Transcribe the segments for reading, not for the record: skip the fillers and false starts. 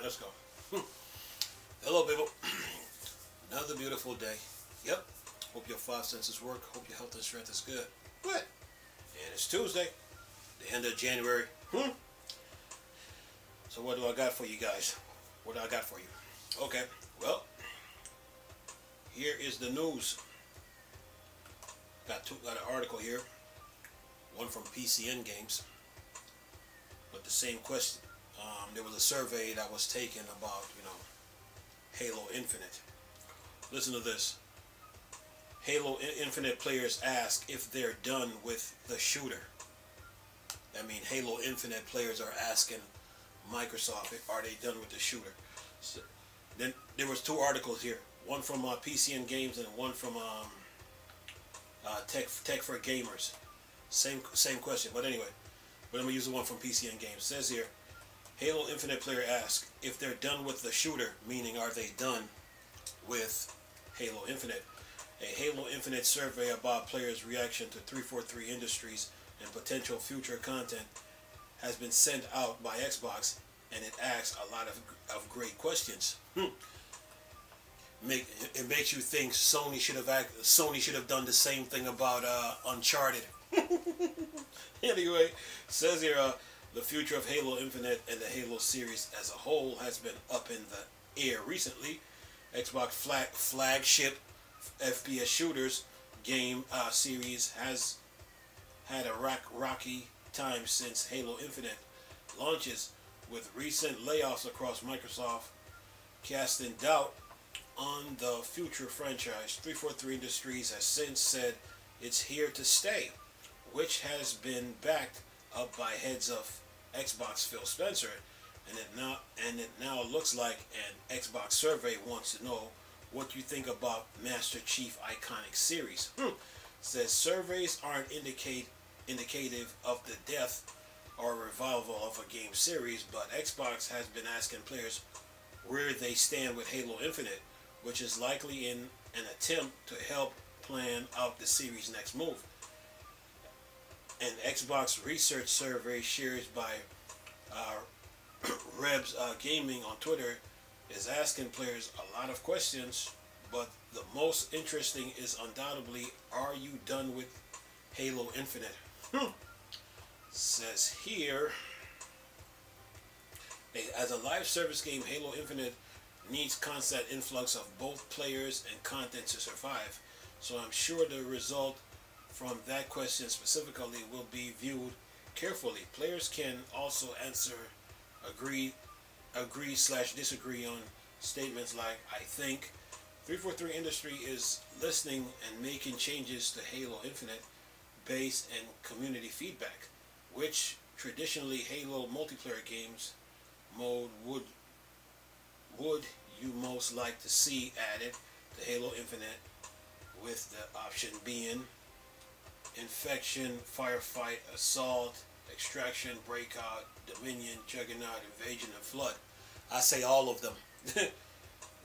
Alright, let's go. Hello, people. Another beautiful day. Yep. Hope your five senses work. Hope your health and strength is good. Good. And it's Tuesday, the end of January. So what do I got for you guys? What do I got for you? Okay. Well, here is the news. Got an article here. One from PCN Games. But the same question. There was a survey that was taken about, Halo Infinite. Listen to this. Halo Infinite players ask if they're done with the shooter. I mean, Halo Infinite players are asking Microsoft, are they done with the shooter? So, then there was two articles here. One from PCN Games and one from Tech for Gamers. Same question, but anyway. But I'm going to use the one from PCN Games. It says here, Halo Infinite player asks if they're done with the shooter, meaning are they done with Halo Infinite? A Halo Infinite survey about players' reaction to 343 Industries and potential future content has been sent out by Xbox, and it asks a lot of great questions. It makes you think Sony should have done the same thing about Uncharted. Anyway, it says here the future of Halo Infinite and the Halo series as a whole has been up in the air recently. Xbox flagship FPS shooters game series has had a rocky time since Halo Infinite launches, with recent layoffs across Microsoft casting doubt on the future franchise. 343 Industries has since said it's here to stay, which has been backed up by heads of Xbox Phil Spencer, and it now looks like an Xbox survey wants to know what you think about Master Chief Iconic series. Says surveys aren't indicative of the death or revival of a game series, but Xbox has been asking players where they stand with Halo Infinite, which is likely in an attempt to help plan out the series' next move. An Xbox research survey shared by Rebs Gaming on Twitter is asking players a lot of questions, but the most interesting is undoubtedly, are you done with Halo Infinite? Says here, as a live service game, Halo Infinite needs constant influx of both players and content to survive, so I'm sure the result from that question specifically will be viewed carefully. Players can also answer agree/disagree on statements like, I think. 343 Industry is listening and making changes to Halo Infinite based and community feedback, which traditionally Halo multiplayer games mode would you most like to see added to Halo Infinite, with the option being Infection, Firefight, Assault, Extraction, Breakout, Dominion, Juggernaut, Invasion, and Flood. I say all of them.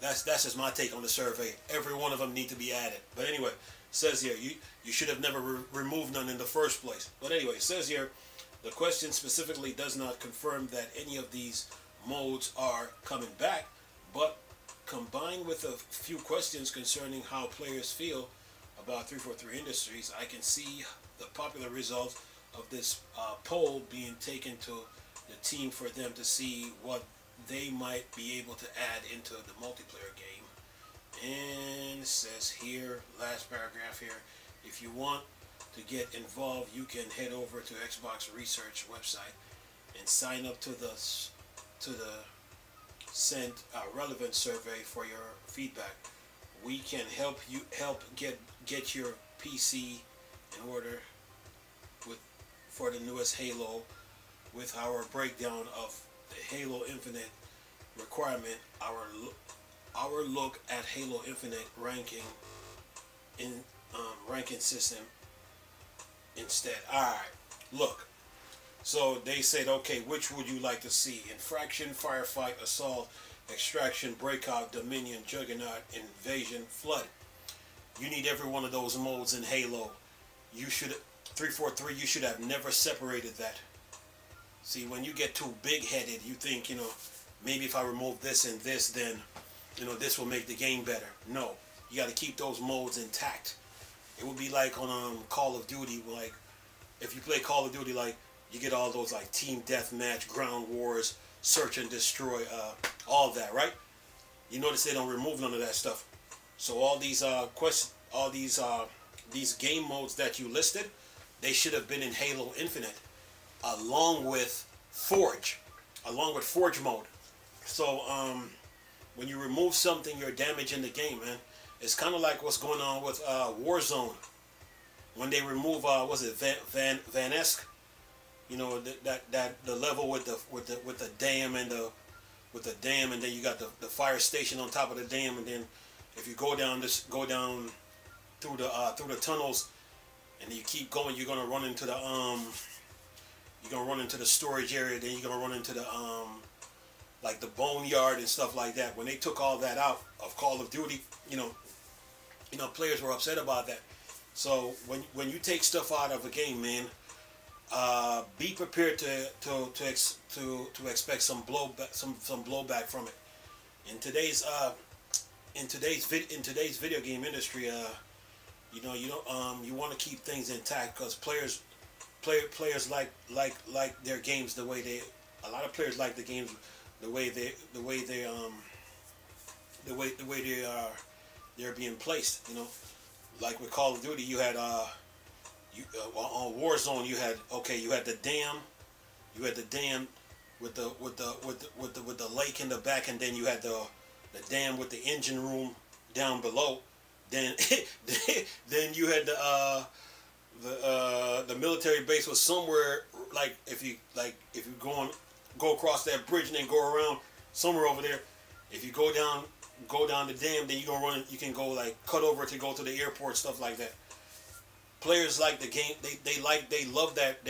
That's just my take on the survey. Every one of them need to be added. But anyway, it says here, you should have never removed none in the first place. But anyway, it says here, the question specifically does not confirm that any of these modes are coming back, but combined with a few questions concerning how players feel about 343 Industries, I can see the popular results of this poll being taken to the team for them to see what they might be able to add into the multiplayer game. And it says here, last paragraph here, if you want to get involved, you can head over to Xbox Research website and sign up to the sent relevant survey for your feedback. We can help get your PC in order for the newest Halo, with our breakdown of the Halo Infinite requirement, our look at Halo Infinite ranking system instead. Alright, look. So they said, okay, which would you like to see? Infraction, Firefight, Assault, Extraction, Breakout, Dominion, Juggernaut, Invasion, Flood. You need every one of those modes in Halo. You should, 343, you should have never separated that. See, when you get too big-headed, you think, maybe if I remove this and this, then this will make the game better. No, you got to keep those modes intact. It would be like on Call of Duty, like if you play Call of Duty, like you get all those like team deathmatch, ground wars, search and destroy, all that, right? You notice they don't remove none of that stuff. So all these these game modes that you listed, they should have been in Halo Infinite, along with Forge mode. So when you remove something, you're damaging the game, man. It's kind of like what's going on with Warzone. When they remove was it Van Esk? That the level with the dam and then you got the fire station on top of the dam, and then if you go down through the tunnels and you keep going, you're gonna run into the storage area. Then you're gonna run into the like the boneyard and stuff like that. When they took all that out of Call of Duty, players were upset about that. So when you take stuff out of a game, man, be prepared to expect some blowback from it. In today's video game industry, you want to keep things intact, because players like their games the way they. A lot of players like the games the way they're being placed. Like with Call of Duty, you had on Warzone you had the dam, with the lake in the back, and then you had the dam with the engine room down below. Then then you had the military base was somewhere, like if you go across that bridge and then go around somewhere over there. If you go down the dam, then you can go like cut over to go to the airport, stuff like that. Players like the game. They love that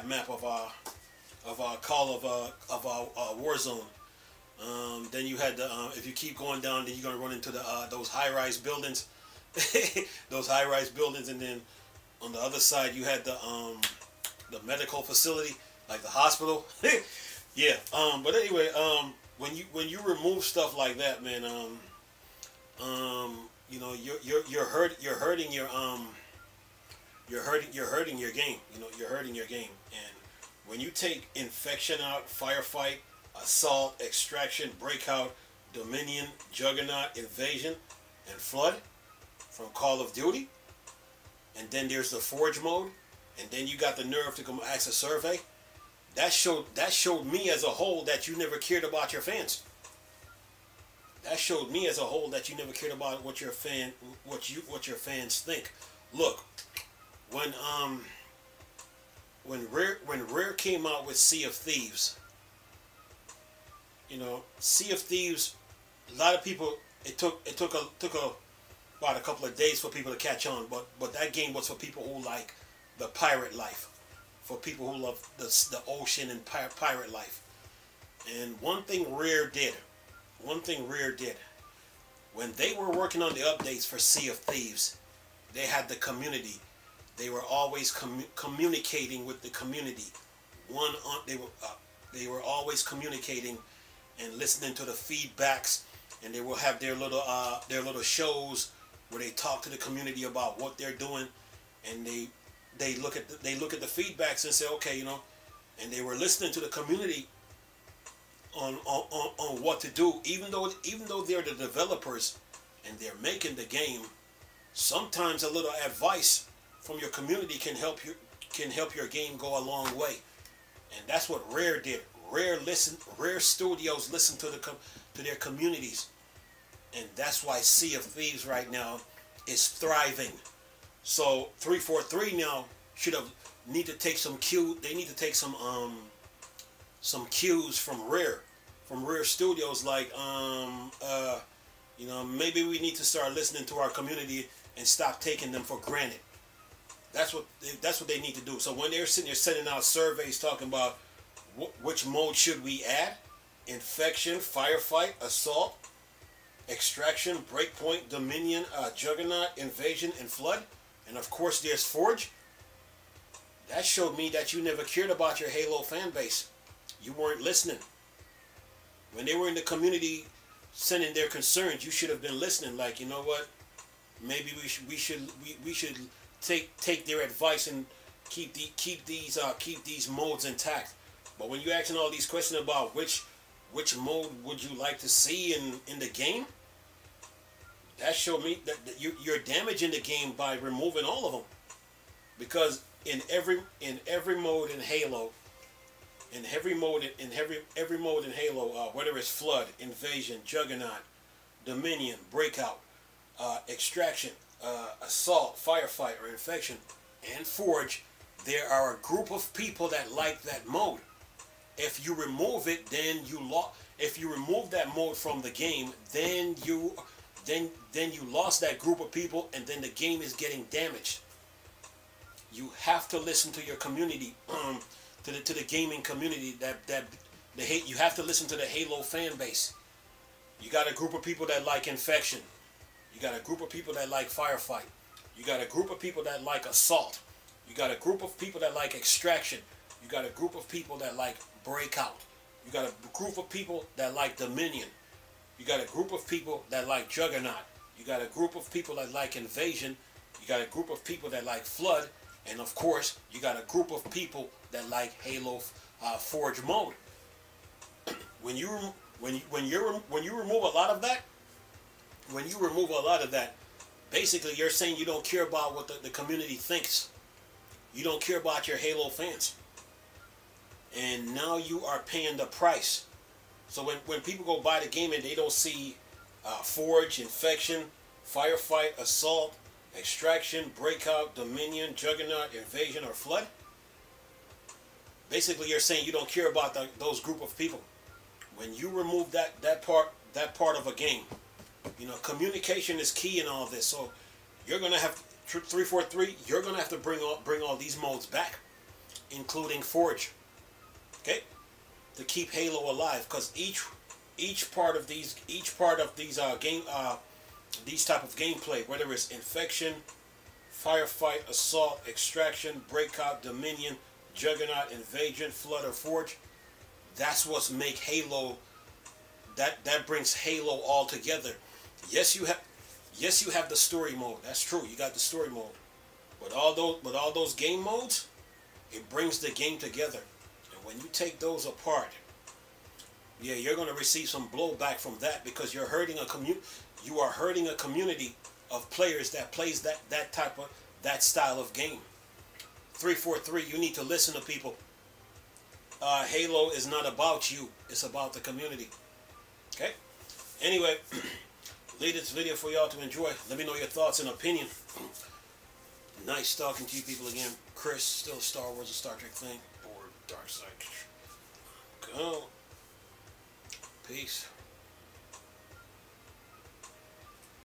map of Warzone. Then you had if you keep going down, then you're gonna run into those high-rise buildings, those high-rise buildings, and then on the other side you had the medical facility, like the hospital. Yeah. But anyway, when you remove stuff like that, man, you're hurting your game. You're hurting your game. And when you take Infection out, Firefight, Assault, Extraction, Breakout, Dominion, Juggernaut, Invasion, and Flood from Call of Duty, and then there's the Forge mode, and then you got the nerve to come ask a survey. That showed me as a whole that you never cared about your fans. That showed me as a whole that you never cared about what your fans think. Look, when Rare came out with Sea of Thieves, Sea of Thieves, a lot of people, it took about a couple of days for people to catch on, but that game was for people who like the pirate life, for people who love the ocean and pirate life. And one thing Rare did, when they were working on the updates for Sea of Thieves, they had the community. They were always communicating with the community. They were always communicating and listening to the feedbacks, and they will have their little shows where they talk to the community about what they're doing, and they look at the feedbacks and say, okay, and they were listening to the community on what to do. Even though they're the developers and they're making the game, sometimes a little advice from your community can help your game go a long way. And that's what Rare did. Rare Studios listened to their communities, and that's why Sea of Thieves right now is thriving. So 343 now need to take some cue. They need to take some cues from Rare Studios, like maybe we need to start listening to our community and stop taking them for granted. That's what they need to do. So when they're sitting there sending out surveys talking about which mode should we add, Infection, Firefight, Assault, Extraction, Breakpoint, Dominion, Juggernaut, Invasion, and Flood, and of course there's Forge, that showed me that you never cared about your Halo fan base. You weren't listening. When they were in the community sending their concerns, you should have been listening. Like, you know what? Maybe we should take their advice and keep these modes intact. But when you're asking all these questions about which mode would you like to see in the game, that showed me that you're damaging the game by removing all of them. Because in every mode in Halo, every mode in Halo, whether it's Flood, Invasion, Juggernaut, Dominion, Breakout, Extraction, Assault, Firefight, or Infection, and Forge, there are a group of people that like that mode. If you remove it, then if you remove that mode from the game, then you lost that group of people, and then the game is getting damaged. You have to listen to your community, to the gaming community. You have to listen to the Halo fan base. You got a group of people that like Infection. You got a group of people that like Firefight. You got a group of people that like Assault. You got a group of people that like Extraction. You got a group of people that like Breakout. You got a group of people that like Dominion. You got a group of people that like Juggernaut. You got a group of people that like Invasion. You got a group of people that like Flood. And of course, you got a group of people that like Halo Forge mode. When you remove a lot of that, basically you're saying you don't care about what the community thinks. You don't care about your Halo fans. And now you are paying the price. So when people go buy the game and they don't see Forge, Infection, Firefight, Assault, Extraction, Breakout, Dominion, Juggernaut, Invasion, or Flood, basically you're saying you don't care about those group of people. When you remove that part of a game, you know, communication is key in all this. So you're gonna have 343. You're gonna have to bring all these modes back, including Forge, okay, to keep Halo alive. Because each part of these these type of gameplay, whether it's Infection, Firefight, Assault, Extraction, Breakout, Dominion, Juggernaut, Invasion, Flood, or Forge, that's what's make Halo. That brings Halo all together. Yes, you have the story mode. That's true. You got the story mode. But all those game modes, it brings the game together. And when you take those apart, yeah, you're going to receive some blowback from that, because you're hurting a community of players that plays that style of game. 343, you need to listen to people. Halo is not about you. It's about the community. Okay? Anyway, leave this video for y'all to enjoy. Let me know your thoughts and opinion. Nice talking to you people again. Chris, still Star Wars and Star Trek thing. Or Dark Side. Go. Peace.